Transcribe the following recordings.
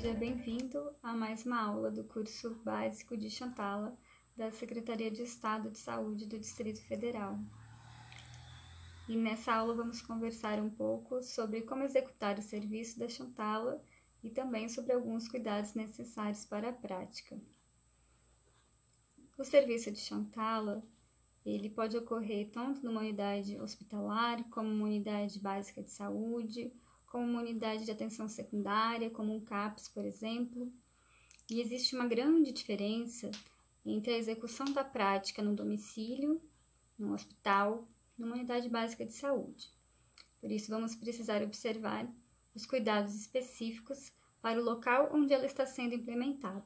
seja bem-vindo a mais uma aula do curso básico de Chantala da Secretaria de Estado de Saúde do Distrito Federal. E nessa aula vamos conversar um pouco sobre como executar o serviço da Chantala e também sobre alguns cuidados necessários para a prática. O serviço de Chantala, ele pode ocorrer tanto numa unidade hospitalar, como uma unidade básica de saúde, como uma unidade de atenção secundária, como um CAPS, por exemplo. E existe uma grande diferença entre a execução da prática no domicílio, no hospital, numa unidade básica de saúde. Por isso, vamos precisar observar os cuidados específicos para o local onde ela está sendo implementada.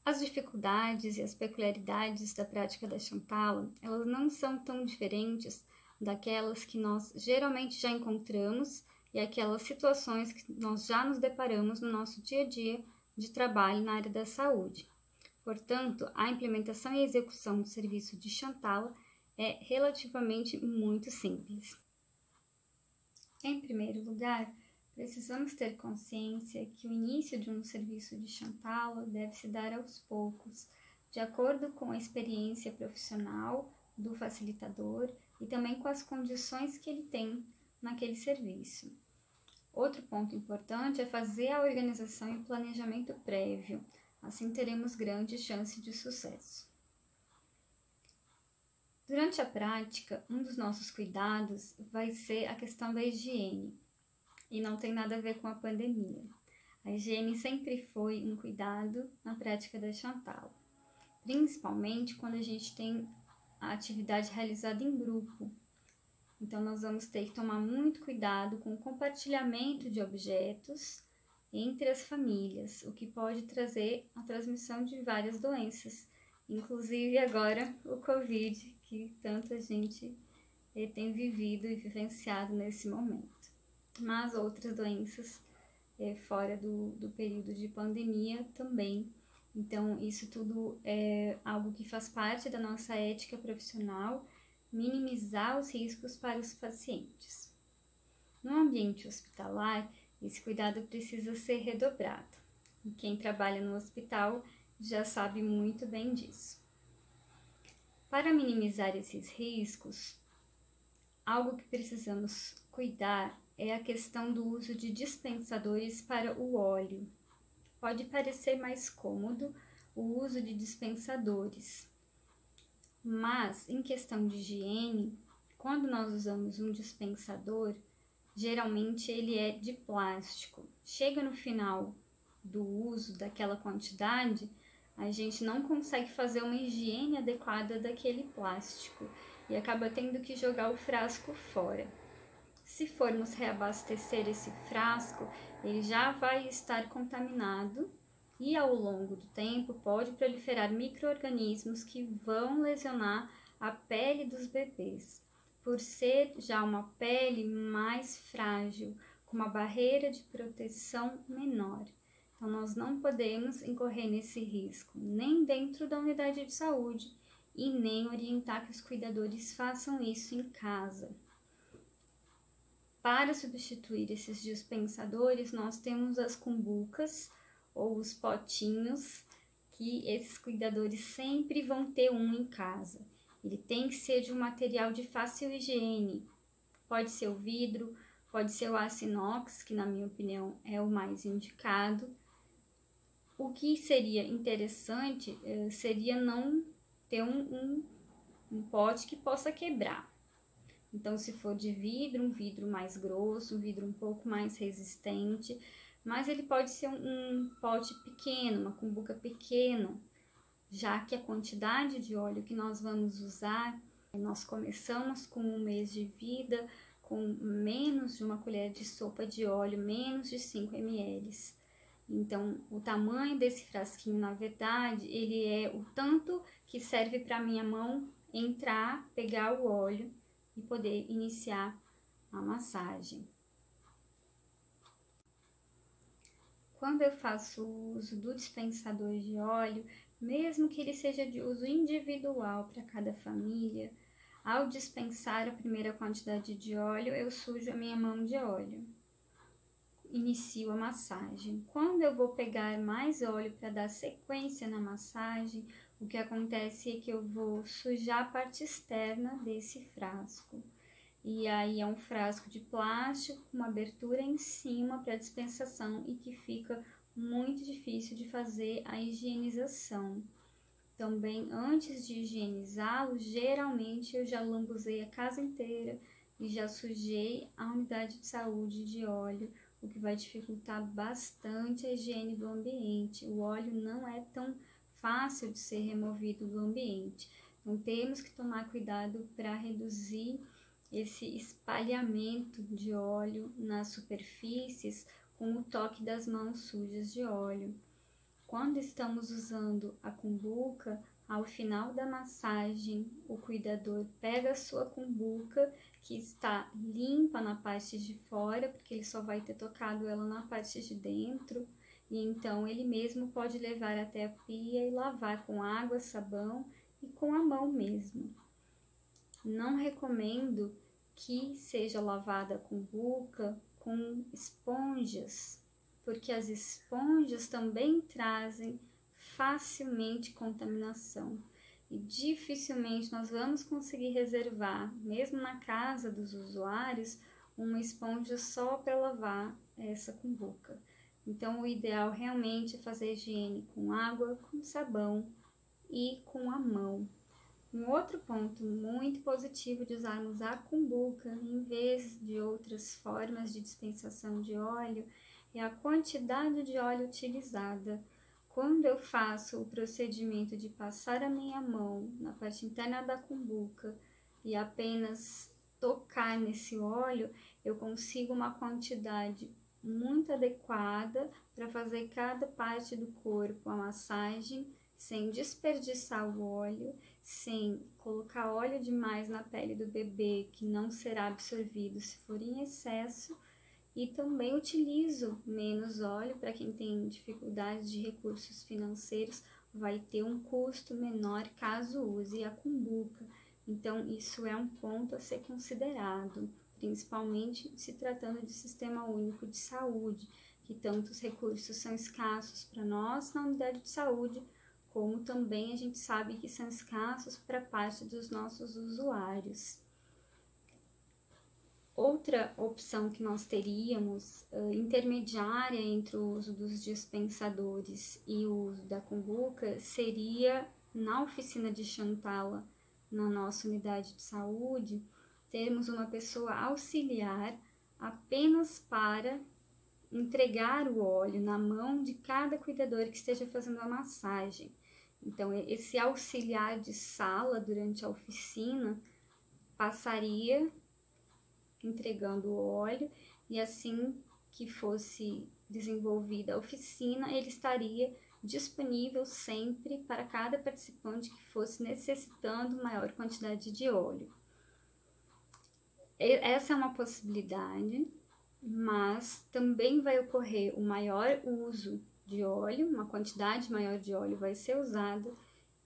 As dificuldades e as peculiaridades da prática da Chantala, elas não são tão diferentes daquelas que nós geralmente já encontramos e aquelas situações que nós já nos deparamos no nosso dia a dia de trabalho na área da saúde. Portanto, a implementação e execução do serviço de Chantala é relativamente muito simples. Em primeiro lugar, precisamos ter consciência que o início de um serviço de Chantala deve se dar aos poucos, de acordo com a experiência profissional do facilitador e também com as condições que ele tem naquele serviço. Outro ponto importante é fazer a organização e o planejamento prévio, assim teremos grande chance de sucesso. Durante a prática, um dos nossos cuidados vai ser a questão da higiene, e não tem nada a ver com a pandemia. A higiene sempre foi um cuidado na prática da Chantala, principalmente quando a gente tem a atividade realizada em grupo. Então, nós vamos ter que tomar muito cuidado com o compartilhamento de objetos entre as famílias, o que pode trazer a transmissão de várias doenças, inclusive agora o Covid, que tanta gente tem vivido e vivenciado nesse momento. Mas outras doenças fora do período de pandemia também. Então, isso tudo é algo que faz parte da nossa ética profissional, minimizar os riscos para os pacientes. No ambiente hospitalar, esse cuidado precisa ser redobrado. E quem trabalha no hospital já sabe muito bem disso. Para minimizar esses riscos, algo que precisamos cuidar é a questão do uso de dispensadores para o óleo. Pode parecer mais cômodo o uso de dispensadores, mas em questão de higiene, quando nós usamos um dispensador, geralmente ele é de plástico. Chega no final do uso daquela quantidade, a gente não consegue fazer uma higiene adequada daquele plástico e acaba tendo que jogar o frasco fora. Se formos reabastecer esse frasco, ele já vai estar contaminado e ao longo do tempo pode proliferar micro-organismos que vão lesionar a pele dos bebês, por ser já uma pele mais frágil, com uma barreira de proteção menor. Então, nós não podemos incorrer nesse risco, nem dentro da unidade de saúde, e nem orientar que os cuidadores façam isso em casa. Para substituir esses dispensadores, nós temos as cumbucas ou os potinhos, que esses cuidadores sempre vão ter um em casa. Ele tem que ser de um material de fácil higiene. Pode ser o vidro, pode ser o aço inox, que na minha opinião é o mais indicado. O que seria interessante seria não ter um pote que possa quebrar. Então, se for de vidro, um vidro mais grosso, um vidro um pouco mais resistente, mas ele pode ser um pote pequeno, uma cumbuca pequena, já que a quantidade de óleo que nós vamos usar, nós começamos com um mês de vida, com menos de uma colher de sopa de óleo, menos de 5 ml. Então, o tamanho desse frasquinho, na verdade, ele é o tanto que serve para a minha mão entrar, pegar o óleo e poder iniciar a massagem. Quando eu faço uso do dispensador de óleo, mesmo que ele seja de uso individual para cada família, ao dispensar a primeira quantidade de óleo, eu sujo a minha mão de óleo. inicio a massagem. Quando eu vou pegar mais óleo para dar sequência na massagem, o que acontece é que eu vou sujar a parte externa desse frasco. E aí é um frasco de plástico com uma abertura em cima para dispensação e que fica muito difícil de fazer a higienização. Também, antes de higienizá-lo, geralmente eu já lambuzei a casa inteira e já sujei a unidade de saúde de óleo, o que vai dificultar bastante a higiene do ambiente. O óleo não é tão fácil de ser removido do ambiente. Então, temos que tomar cuidado para reduzir esse espalhamento de óleo nas superfícies com o toque das mãos sujas de óleo. Quando estamos usando a cumbuca, ao final da massagem, o cuidador pega a sua cumbuca, que está limpa na parte de fora, porque ele só vai ter tocado ela na parte de dentro, e então ele mesmo pode levar até a pia e lavar com água, sabão e com a mão mesmo. Não recomendo que seja lavada a cumbuca com esponjas, porque as esponjas também trazem facilmente contaminação e dificilmente nós vamos conseguir reservar, mesmo na casa dos usuários, uma esponja só para lavar essa cumbuca. Então, o ideal realmente é fazer higiene com água, com sabão e com a mão. Um outro ponto muito positivo de usarmos a cumbuca em vez de outras formas de dispensação de óleo é a quantidade de óleo utilizada. Quando eu faço o procedimento de passar a minha mão na parte interna da cumbuca e apenas tocar nesse óleo, eu consigo uma quantidade muito adequada para fazer cada parte do corpo a massagem sem desperdiçar o óleo, sem colocar óleo demais na pele do bebê que não será absorvido se for em excesso. E também utilizo menos óleo para quem tem dificuldades de recursos financeiros, vai ter um custo menor caso use a cumbuca. Então, isso é um ponto a ser considerado, principalmente se tratando de sistema único de saúde, que tantos recursos são escassos para nós na unidade de saúde, como também a gente sabe que são escassos para parte dos nossos usuários. Outra opção que nós teríamos, intermediária entre o uso dos dispensadores e o uso da cumbuca, seria na oficina de Chantala, na nossa unidade de saúde, termos uma pessoa auxiliar apenas para entregar o óleo na mão de cada cuidador que esteja fazendo a massagem. Então, esse auxiliar de sala durante a oficina passaria entregando o óleo e assim que fosse desenvolvida a oficina, ele estaria disponível sempre para cada participante que fosse necessitando maior quantidade de óleo. Essa é uma possibilidade, mas também vai ocorrer o maior uso de óleo, uma quantidade maior de óleo vai ser usada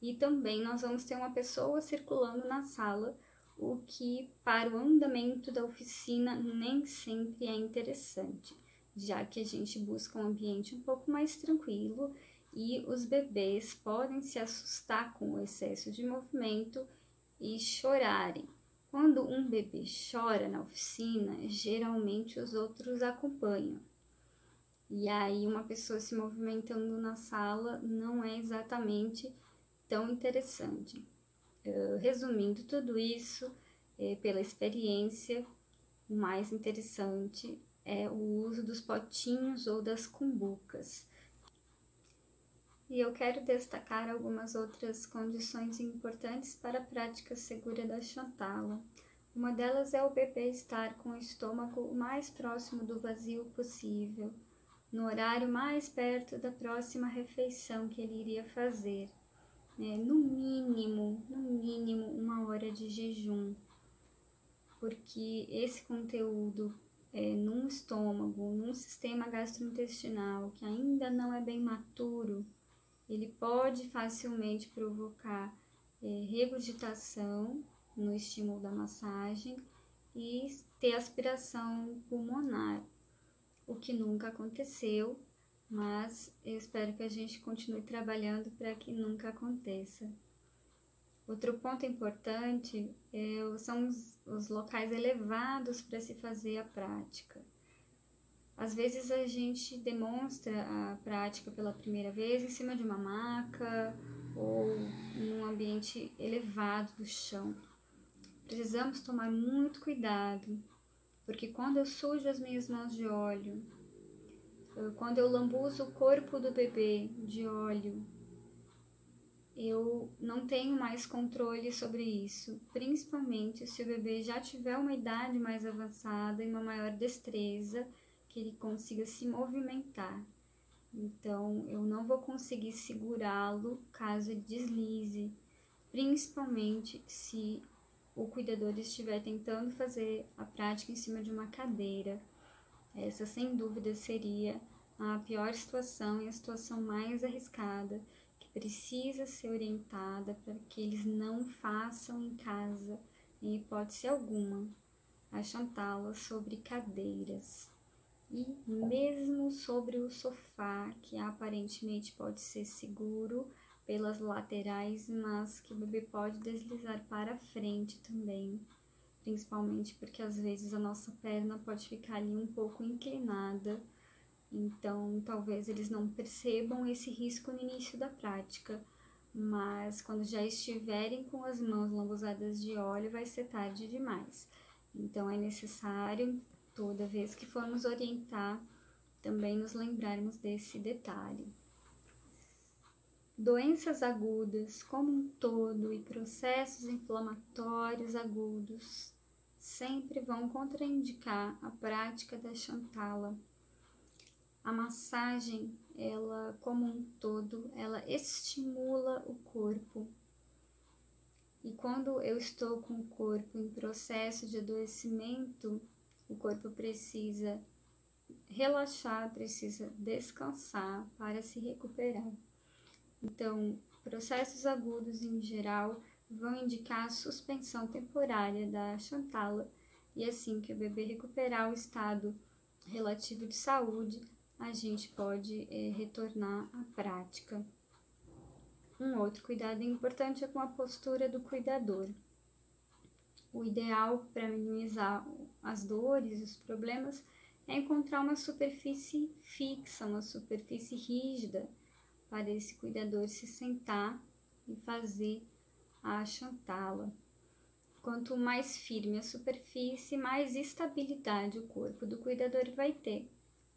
e também nós vamos ter uma pessoa circulando na sala, o que para o andamento da oficina nem sempre é interessante, já que a gente busca um ambiente um pouco mais tranquilo e os bebês podem se assustar com o excesso de movimento e chorarem. Quando um bebê chora na oficina, geralmente os outros acompanham. E aí uma pessoa se movimentando na sala não é exatamente tão interessante. Resumindo tudo isso, pela experiência, o mais interessante é o uso dos potinhos ou das cumbucas. E eu quero destacar algumas outras condições importantes para a prática segura da Chantala. Uma delas é o bebê estar com o estômago o mais próximo do vazio possível, no horário mais perto da próxima refeição que ele iria fazer. No mínimo 1 hora de jejum, porque esse conteúdo num estômago, num sistema gastrointestinal que ainda não é bem maturo, ele pode facilmente provocar regurgitação no estímulo da massagem e ter aspiração pulmonar. o que nunca aconteceu, mas eu espero que a gente continue trabalhando para que nunca aconteça. Outro ponto importante são os locais elevados para se fazer a prática. Às vezes a gente demonstra a prática pela primeira vez em cima de uma maca ou em um ambiente elevado do chão. Precisamos tomar muito cuidado, porque quando eu sujo as minhas mãos de óleo, quando eu lambuzo o corpo do bebê de óleo, eu não tenho mais controle sobre isso, principalmente se o bebê já tiver uma idade mais avançada e uma maior destreza, que ele consiga se movimentar. Então, eu não vou conseguir segurá-lo caso ele deslize, principalmente se o cuidador estiver tentando fazer a prática em cima de uma cadeira. Essa, sem dúvida, seria a pior situação e a situação mais arriscada, que precisa ser orientada para que eles não façam em casa, em hipótese alguma, a Chantala sobre cadeiras. E mesmo sobre o sofá, que aparentemente pode ser seguro pelas laterais, mas que o bebê pode deslizar para frente também, principalmente porque às vezes a nossa perna pode ficar ali um pouco inclinada, então talvez eles não percebam esse risco no início da prática, mas quando já estiverem com as mãos lambuzadas de óleo vai ser tarde demais. Então é necessário, toda vez que formos orientar, também nos lembrarmos desse detalhe. Doenças agudas como um todo e processos inflamatórios agudos sempre vão contraindicar a prática da Chantala. A massagem, ela como um todo, ela estimula o corpo. E quando eu estou com o corpo em processo de adoecimento, o corpo precisa relaxar, precisa descansar para se recuperar. Então, processos agudos em geral vão indicar a suspensão temporária da Chantala, e assim que o bebê recuperar o estado relativo de saúde, a gente pode retornar à prática. Um outro cuidado importante é com a postura do cuidador. O ideal para minimizar as dores, os problemas, é encontrar uma superfície fixa, uma superfície rígida, para esse cuidador se sentar e fazer a Chantala. Quanto mais firme a superfície, mais estabilidade o corpo do cuidador vai ter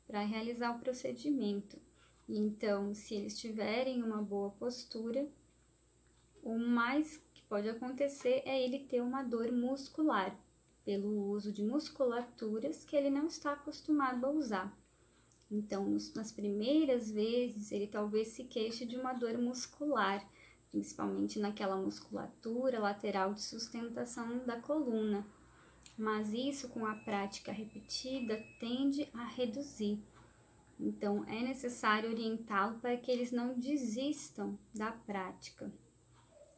para realizar o procedimento. Então, se eles tiverem uma boa postura, o mais que pode acontecer é ele ter uma dor muscular, pelo uso de musculaturas que ele não está acostumado a usar. Então, nas primeiras vezes, ele talvez se queixe de uma dor muscular, principalmente naquela musculatura lateral de sustentação da coluna. Mas isso, com a prática repetida, tende a reduzir. Então, é necessário orientá-lo para que eles não desistam da prática.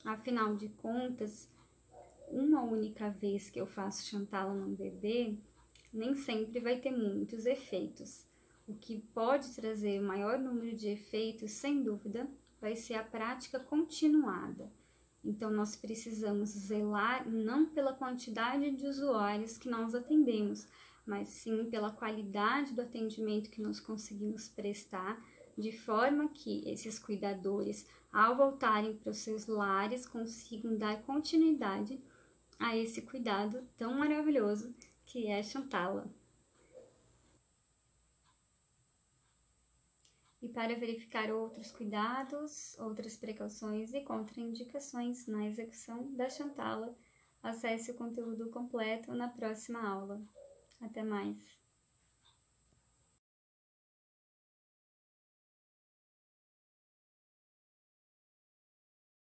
Afinal de contas, uma única vez que eu faço Chantala num bebê, nem sempre vai ter muitos efeitos. O que pode trazer o maior número de efeitos, sem dúvida, vai ser a prática continuada. Então, nós precisamos zelar não pela quantidade de usuários que nós atendemos, mas sim pela qualidade do atendimento que nós conseguimos prestar, de forma que esses cuidadores, ao voltarem para os seus lares, consigam dar continuidade a esse cuidado tão maravilhoso que é a Chantala. E para verificar outros cuidados, outras precauções e contraindicações na execução da Chantala, acesse o conteúdo completo na próxima aula. Até mais!